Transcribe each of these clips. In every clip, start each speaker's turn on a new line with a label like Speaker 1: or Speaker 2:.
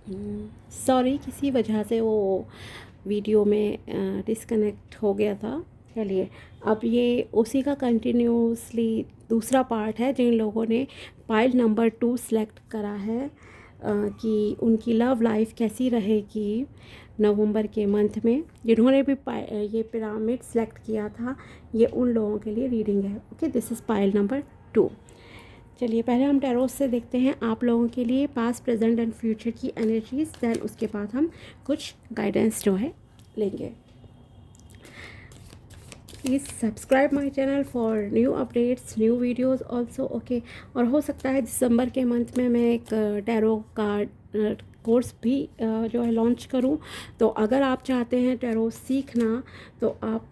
Speaker 1: Sorry, किसी वजह से वो वीडियो में डिस्कनेक्ट हो गया था। चलिए, अब ये उसी का कंटिन्यूसली दूसरा पार्ट है। जिन लोगों ने पाइल नंबर 2 सेलेक्ट करा है कि उनकी लव लाइफ कैसी रहेगी नवंबर के मंथ में, जिन्होंने भी ये पिरामिड सेलेक्ट किया था, ये उन लोगों के लिए रीडिंग है। Okay, this is pile number 2। चलिए, पहले हम टैरोट से देखते हैं आप लोगों के लिए पास्ट, प्रेजेंट एंड फ्यूचर की एनर्जीज। दैन उसके बाद हम कुछ गाइडेंस जो है लेंगे। Please subscribe my channel for new updates, new videos also. Okay, और हो सकता है दिसंबर के मंथ में मैं एक टैरो का कोर्स भी जो है लॉन्च करूं। तो अगर आप चाहते हैं टैरो सीखना, तो आप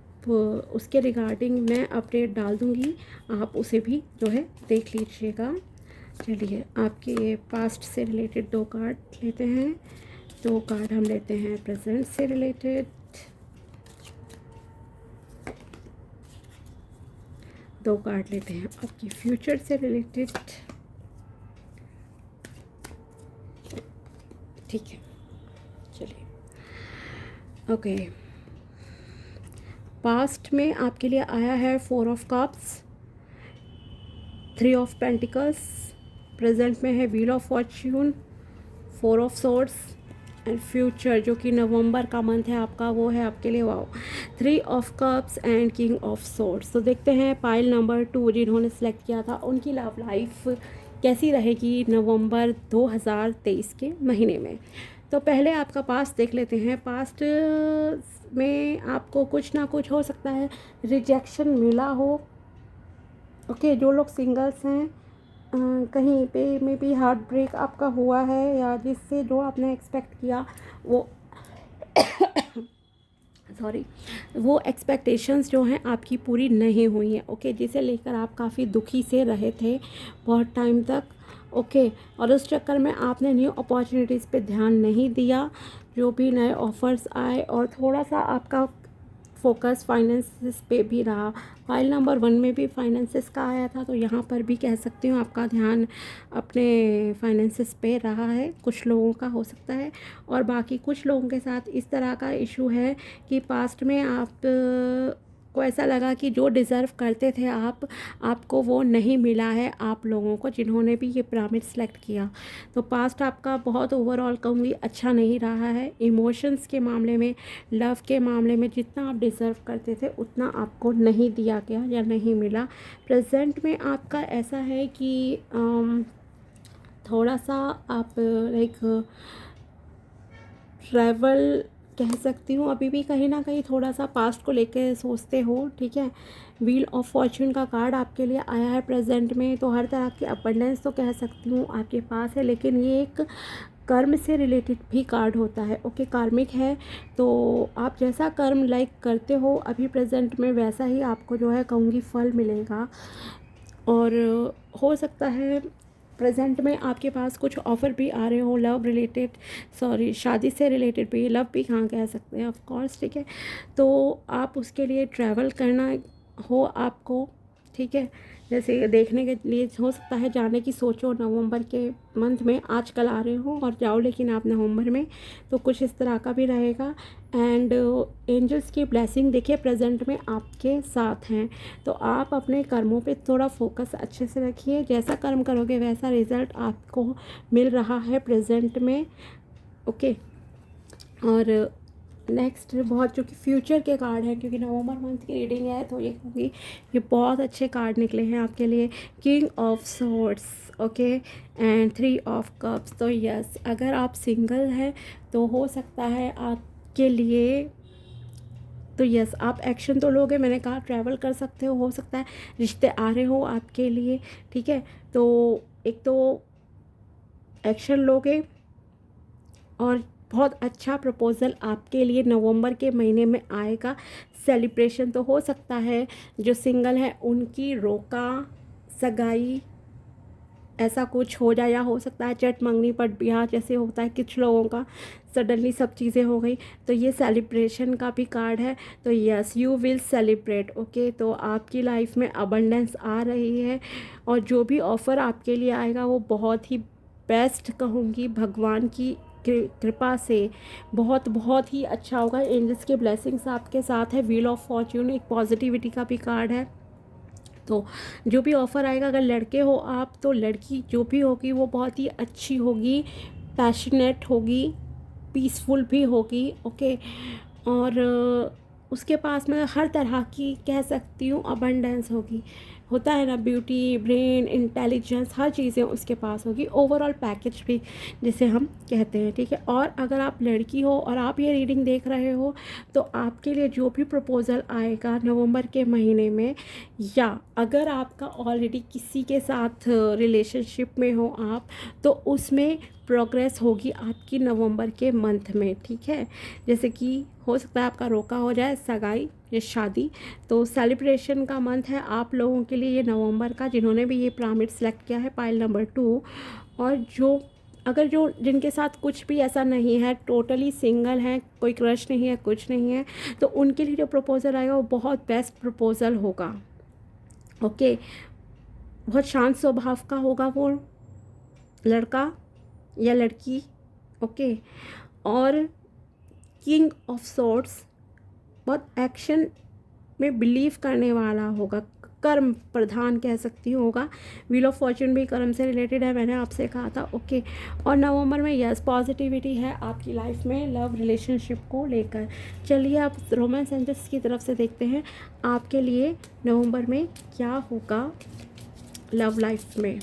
Speaker 1: उसके रिगार्डिंग मैं अपडेट डाल दूंगी, आप उसे भी जो है देख लीजिएगा। चलिए, आपके ये पास्ट से रिलेटेड 2 कार्ड लेते हैं। 2 कार्ड हम लेते हैं प्रेजेंट से रिलेटेड, 2 कार्ड लेते हैं आपकी फ्यूचर से रिलेटेड। ठीक है, चलिए। ओके, पास्ट में आपके लिए आया है 4 of cups, 3 of pentacles. Present में है wheel of Fortune, 4 of swords. And future जो कि नवंबर का मंथ है आपका, वो है आपके लिए wow 3 of cups and king of swords. तो देखते हैं पाइल नंबर 2 जिन्होंने सेलेक्ट किया था, उनकी लव लाइफ कैसी रहेगी नवंबर 2023 के महीने में। तो पहले आपका पास्ट देख लेते हैं। पास्ट में आपको कुछ ना कुछ हो सकता है रिजेक्शन मिला हो। ओके, जो लोग सिंगल्स हैं, कहीं पे मे बी हार्ट ब्रेक आपका हुआ है, या जिससे जो आपने एक्सपेक्ट किया वो सॉरी, वो एक्सपेक्टेशंस जो हैं आपकी पूरी नहीं हुई हैं। ओके, जिसे लेकर आप काफ़ी दुखी से रहे थे बहुत टाइम तक। ओके, और उस चक्कर में आपने न्यू अपॉर्चुनिटीज़ पे ध्यान नहीं दिया, जो भी नए ऑफ़र्स आए, और थोड़ा सा आपका फोकस फाइनेंसेस पे भी रहा। फाइल नंबर 1 में भी फाइनेंसेस का आया था, तो यहाँ पर भी कह सकती हूँ आपका ध्यान अपने फाइनेंसेस पे रहा है, कुछ लोगों का हो सकता है। और बाकी कुछ लोगों के साथ इस तरह का इशू है कि पास्ट में आप को ऐसा लगा कि जो डिज़र्व करते थे आपको वो नहीं मिला है, आप लोगों को जिन्होंने भी ये पिरामिड सेलेक्ट किया। तो पास्ट आपका बहुत ओवरऑल कहूँगी अच्छा नहीं रहा है। इमोशंस के मामले में, लव के मामले में जितना आप डिज़र्व करते थे उतना आपको नहीं दिया गया या नहीं मिला। प्रेजेंट में आपका ऐसा है कि थोड़ा सा आप लाइक ट्रैवल कह सकती हूँ, अभी भी कहीं ना कहीं थोड़ा सा पास्ट को लेके सोचते हो। ठीक है, व्हील ऑफ फॉर्च्यून का कार्ड आपके लिए आया है प्रेजेंट में, तो हर तरह की अबंडेंस तो कह सकती हूँ आपके पास है, लेकिन ये एक कर्म से रिलेटेड भी कार्ड होता है। ओके, कार्मिक है, तो आप जैसा कर्म लाइक करते हो अभी प्रेजेंट में, वैसा ही आपको जो है कहूँगी फल मिलेगा। और हो सकता है प्रेजेंट में आपके पास कुछ ऑफ़र भी आ रहे हो लव रिलेटेड, सॉरी शादी से रिलेटेड भी, लव भी कहाँ कह सकते हैं ऑफ कोर्स। ठीक है, तो आप उसके लिए ट्रैवल करना हो आपको। ठीक है, जैसे देखने के लिए हो सकता है जाने की सोचो नवंबर के मंथ में, आजकल आ रहे हो और जाओ, लेकिन आप नवंबर में, तो कुछ इस तरह का भी रहेगा। एंड एंजल्स की ब्लेसिंग देखिए प्रेजेंट में आपके साथ हैं, तो आप अपने कर्मों पे थोड़ा फोकस अच्छे से रखिए। जैसा कर्म करोगे वैसा रिज़ल्ट आपको मिल रहा है प्रेजेंट में। ओके, और नेक्स्ट बहुत, जो कि फ्यूचर के कार्ड हैं, क्योंकि नवंबर मंथ की रीडिंग है, तो ये क्योंकि ये बहुत अच्छे कार्ड निकले हैं आपके लिए। King of swords, okay, and 3 of cups. तो यस, अगर आप सिंगल हैं तो हो सकता है आपके लिए, तो यस आप एक्शन तो लोगे, मैंने कहा ट्रैवल कर सकते हो सकता है रिश्ते आ रहे हो आपके लिए। ठीक है, तो एक तो एक्शन लोगे, और बहुत अच्छा प्रपोज़ल आपके लिए नवंबर के महीने में आएगा। सेलिब्रेशन तो हो सकता है, जो सिंगल है उनकी रोका सगाई ऐसा कुछ हो जाए, या हो सकता है चट मंगनी पट ब्याह जैसे होता है कुछ लोगों का, सडनली सब चीज़ें हो गई, तो ये सेलिब्रेशन का भी कार्ड है। तो yes, you will celebrate. Okay, तो आपकी लाइफ में अबंडेंस आ रही है, और जो भी ऑफ़र आपके लिए आएगा वो बहुत ही बेस्ट कहूँगी, भगवान की कृपा से बहुत बहुत ही अच्छा होगा। एंजल्स के ब्लेसिंग्स आपके साथ है। व्हील ऑफ फॉर्च्यून एक पॉजिटिविटी का भी कार्ड है। तो जो भी ऑफ़र आएगा, अगर लड़के हो आप तो लड़की जो भी होगी वो बहुत ही अच्छी होगी, पैशनेट होगी, पीसफुल भी होगी। ओके। और उसके पास में हर तरह की कह सकती हूँ अबंडेंस होगी। होता है ना, ब्यूटी, ब्रेन, इंटेलिजेंस, हर चीज़ें उसके पास होगी। ओवरऑल पैकेज भी जिसे हम कहते हैं, ठीक है। और अगर आप लड़की हो और आप ये रीडिंग देख रहे हो तो आपके लिए जो भी प्रपोज़ल आएगा नवंबर के महीने में, या अगर आपका ऑलरेडी किसी के साथ रिलेशनशिप में हो आप, तो उसमें प्रोग्रेस होगी आपकी नवंबर के मंथ में, ठीक है। जैसे कि हो सकता है आपका रोका हो जाए सगाई या शादी, तो सेलिब्रेशन का मंथ है आप लोगों के लिए ये नवंबर का, जिन्होंने भी ये पिरामिड सेलेक्ट किया है पाइल नंबर 2। और जो जिनके साथ कुछ भी ऐसा नहीं है, टोटली सिंगल हैं, कोई क्रश नहीं है, कुछ नहीं है, तो उनके लिए जो प्रपोज़ल आएगा वो बहुत बेस्ट प्रपोज़ल होगा। ओके। बहुत शांत स्वभाव का होगा वो लड़का या लड़की। ओके। और किंग ऑफ सॉर्ड्स बहुत एक्शन में बिलीव करने वाला होगा, कर्म प्रधान कह सकती हूँ होगा। व्हील ऑफ फॉर्च्यून भी कर्म से रिलेटेड है, मैंने आपसे कहा था। ओके। और नवंबर में यस पॉजिटिविटी है आपकी लाइफ में लव रिलेशनशिप को लेकर। चलिए आप रोमांस एंजल्स की तरफ से देखते हैं आपके लिए नवंबर में क्या होगा लव लाइफ में।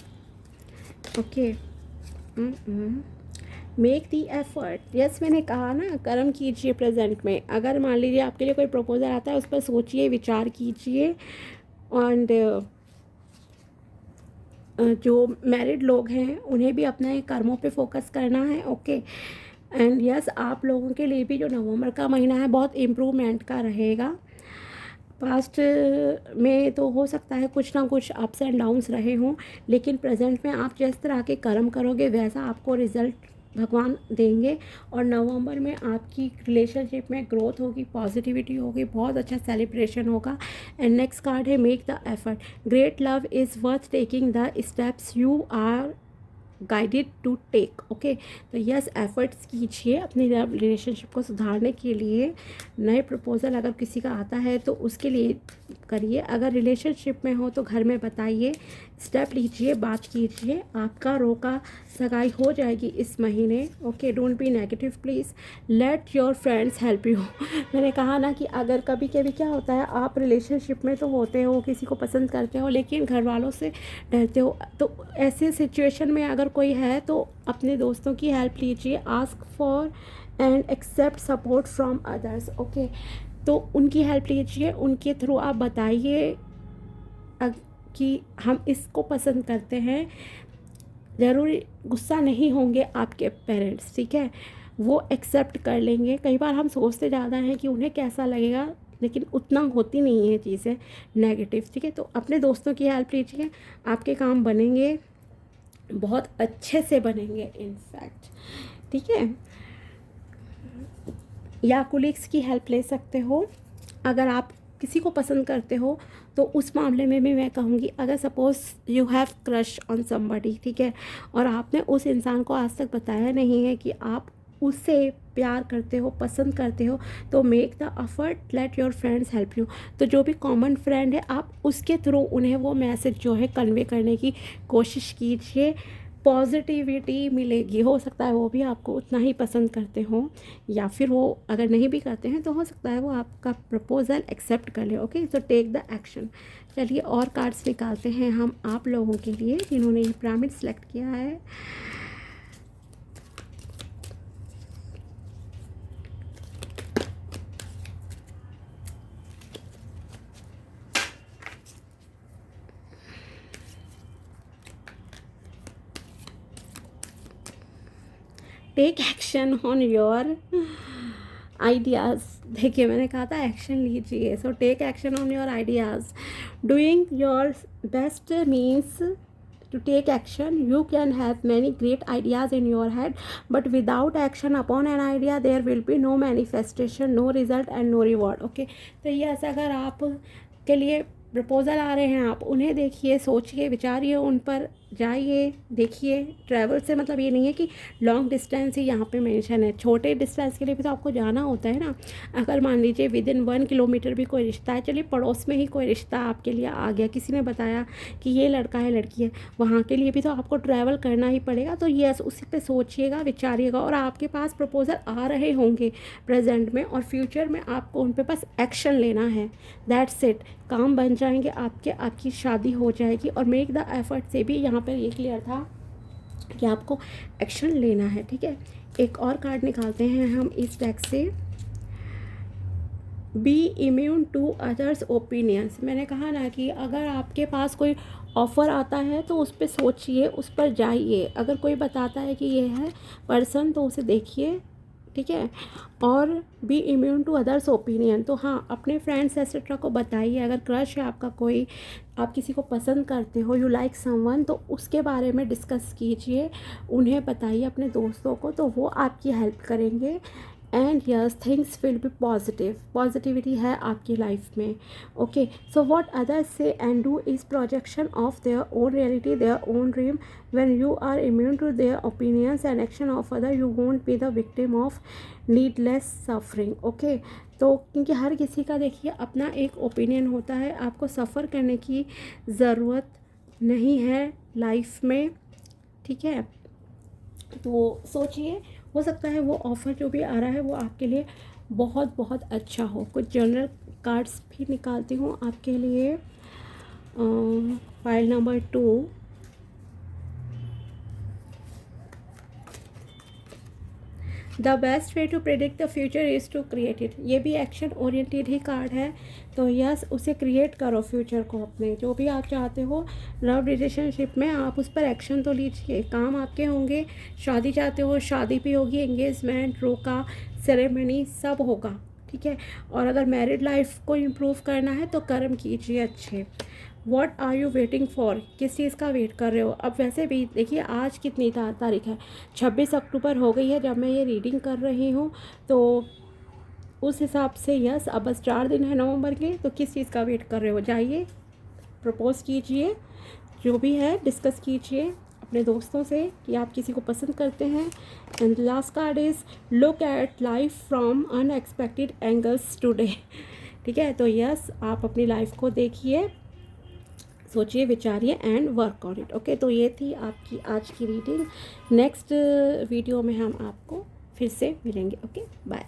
Speaker 1: Okay. Make the effort. Yes, मैंने कहा ना, कर्म कीजिए प्रेजेंट में। अगर मान लीजिए आपके लिए कोई प्रपोजल आता है, उस पर सोचिए, विचार कीजिए। एंड जो मैरिड लोग हैं उन्हें भी अपने कर्मों पे फोकस करना है। ओके। एंड यस, आप लोगों के लिए भी जो नवंबर का महीना है बहुत इम्प्रूवमेंट का रहेगा। पास्ट में तो हो सकता है कुछ ना कुछ अप्स एंड डाउन्स रहे हों, लेकिन प्रेजेंट में आप जिस तरह के कर्म करोगे वैसा आपको रिजल्ट भगवान देंगे। और नवंबर में आपकी रिलेशनशिप में ग्रोथ होगी, पॉजिटिविटी होगी, बहुत अच्छा सेलिब्रेशन होगा। एंड नेक्स्ट कार्ड है make the effort. Great love is worth taking the steps you are guided to take. Okay. तो यस, एफर्ट्स कीजिए अपनी रिलेशनशिप को सुधारने के लिए। नए प्रपोज़ल अगर किसी का आता है तो उसके लिए करिए। अगर रिलेशनशिप में हो तो घर में बताइए, स्टेप लीजिए, बात कीजिए। आपका रोका सगाई हो जाएगी इस महीने। Okay. Don't be negative please, let your friends help you. मैंने कहा ना कि अगर कभी कभी क्या होता है, आप रिलेशनशिप में तो होते हो, किसी को पसंद करते हो, लेकिन घर वालों से डरते हो, तो ऐसे सिचुएशन में अगर कोई है तो अपने दोस्तों की हेल्प लीजिए। Ask for and accept support from others. Okay. तो उनकी हेल्प लीजिए, उनके थ्रू आप बताइए कि हम इसको पसंद करते हैं। ज़रूरी गुस्सा नहीं होंगे आपके पेरेंट्स, ठीक है, वो एक्सेप्ट कर लेंगे। कई बार हम सोचते ज़्यादा हैं कि उन्हें कैसा लगेगा, लेकिन उतना होती नहीं है चीज़ें नेगेटिव, ठीक है। तो अपने दोस्तों की हेल्प लीजिए, आपके काम बनेंगे, बहुत अच्छे से बनेंगे इनफैक्ट, ठीक है। या कुलीग्स की हेल्प ले सकते हो अगर आप किसी को पसंद करते हो, तो उस मामले में भी मैं कहूँगी, अगर suppose you have crush on somebody, ठीक है, और आपने उस इंसान को आज तक बताया नहीं है कि आप उससे प्यार करते हो, पसंद करते हो, तो make the effort, let your friends help you. तो जो भी कॉमन फ्रेंड है आप उसके थ्रू उन्हें वो मैसेज जो है कन्वे करने की कोशिश कीजिए। पॉजिटिविटी मिलेगी। हो सकता है वो भी आपको उतना ही पसंद करते हों, या फिर वो अगर नहीं भी करते हैं तो हो सकता है वो आपका प्रपोज़ल एक्सेप्ट कर ले। Okay. So take the action. चलिए और कार्ड्स निकालते हैं हम आप लोगों के लिए जिन्होंने ये पिरामिड सेलेक्ट किया है। Take action on your ideas. देखिए, मैंने कहा था एक्शन लीजिए। So take action on your ideas. Doing your best means to take action. You can have many great ideas in your head, but without action upon an idea there will be no manifestation, no result and no reward. Okay. तो yes, अगर आप के लिए proposal आ रहे हैं, आप उन्हें देखिए, सोचिए, विचारिए उन पर, जाइए, देखिए। ट्रैवल से मतलब ये नहीं है कि लॉन्ग डिस्टेंस ही यहाँ पे मेंशन है, छोटे डिस्टेंस के लिए भी तो आपको जाना होता है ना। अगर मान लीजिए विद इन 1 किलोमीटर भी कोई रिश्ता है, चलिए पड़ोस में ही कोई रिश्ता आपके लिए आ गया, किसी ने बताया कि ये लड़का है लड़की है, वहाँ के लिए भी तो आपको ट्रैवल करना ही पड़ेगा। तो यस, उसी पे सोचिएगा, विचारिएगा, और आपके पास प्रपोजल आ रहे होंगे प्रेजेंट में, और फ्यूचर में आपको उन पे बस एक्शन लेना है। That's it. काम बन जाएंगे आपके, आपकी शादी हो जाएगी। और मेक द एफर्ट से भी यहाँ पर ये क्लियर था कि आपको एक्शन लेना है, ठीक है। एक और कार्ड निकालते हैं हम इस डेक से। Be immune to others opinions. मैंने कहा ना कि अगर आपके पास कोई ऑफ़र आता है तो उस पर सोचिए, उस पर जाइए। अगर कोई बताता है कि ये है पर्सन तो उसे देखिए, ठीक है। और be immune to others opinion, तो हाँ, अपने फ्रेंड्स एक्सेट्रा को बताइए। अगर क्रश है आपका कोई, आप किसी को पसंद करते हो, यू लाइक समवन, तो उसके बारे में डिस्कस कीजिए, उन्हें बताइए, अपने दोस्तों को, तो वो आपकी हेल्प करेंगे। And yes, things will be positive, positivity है आपकी लाइफ में। ओके, सो व्हाट अदर्स से and do is projection of their own reality, their own dream. When you are immune to their opinions and action of other, you won't be the victim of needless suffering. Okay, तो क्योंकि हर किसी का देखिए अपना एक opinion होता है, आपको सफ़र करने की ज़रूरत नहीं है लाइफ में, ठीक है। तो सोचिए, हो सकता है वो ऑफ़र जो भी आ रहा है वो आपके लिए बहुत बहुत अच्छा हो। कुछ जनरल कार्ड्स भी निकालती हूँ आपके लिए। File number 2। The best way to predict the future is to create it. ये भी एक्शन ओरिएंटेड ही कार्ड है। तो यस, उसे क्रिएट करो फ्यूचर को अपने, जो भी आप चाहते हो लव रिलेशनशिप में, आप उस पर एक्शन तो लीजिए। काम आपके होंगे। शादी चाहते हो, शादी भी होगी, एंगेजमेंट, रोका, सेरेमनी, सब होगा, ठीक है। और अगर मैरिड लाइफ को इम्प्रूव करना है तो कर्म कीजिए अच्छे। What are you waiting for, किस चीज़ का वेट कर रहे हो। अब वैसे भी देखिए आज कितनी तारीख है, 26 अक्टूबर हो गई है जब मैं ये रीडिंग कर रही हूँ। तो उस हिसाब से यस, अब बस 4 दिन है नवंबर के, तो किस चीज़ का वेट कर रहे हो। जाइए, प्रपोज कीजिए, जो भी है डिस्कस कीजिए अपने दोस्तों से कि आप किसी को पसंद करते हैं। And last card is look at life from unexpected angles today, ठीक है। तो यस, आप अपनी लाइफ को देखिए, सोचिए, विचारिए and work on it. Okay, तो ये थी आपकी आज की रीडिंग। नेक्स्ट वीडियो में हम आपको फिर से मिलेंगे। Okay, bye.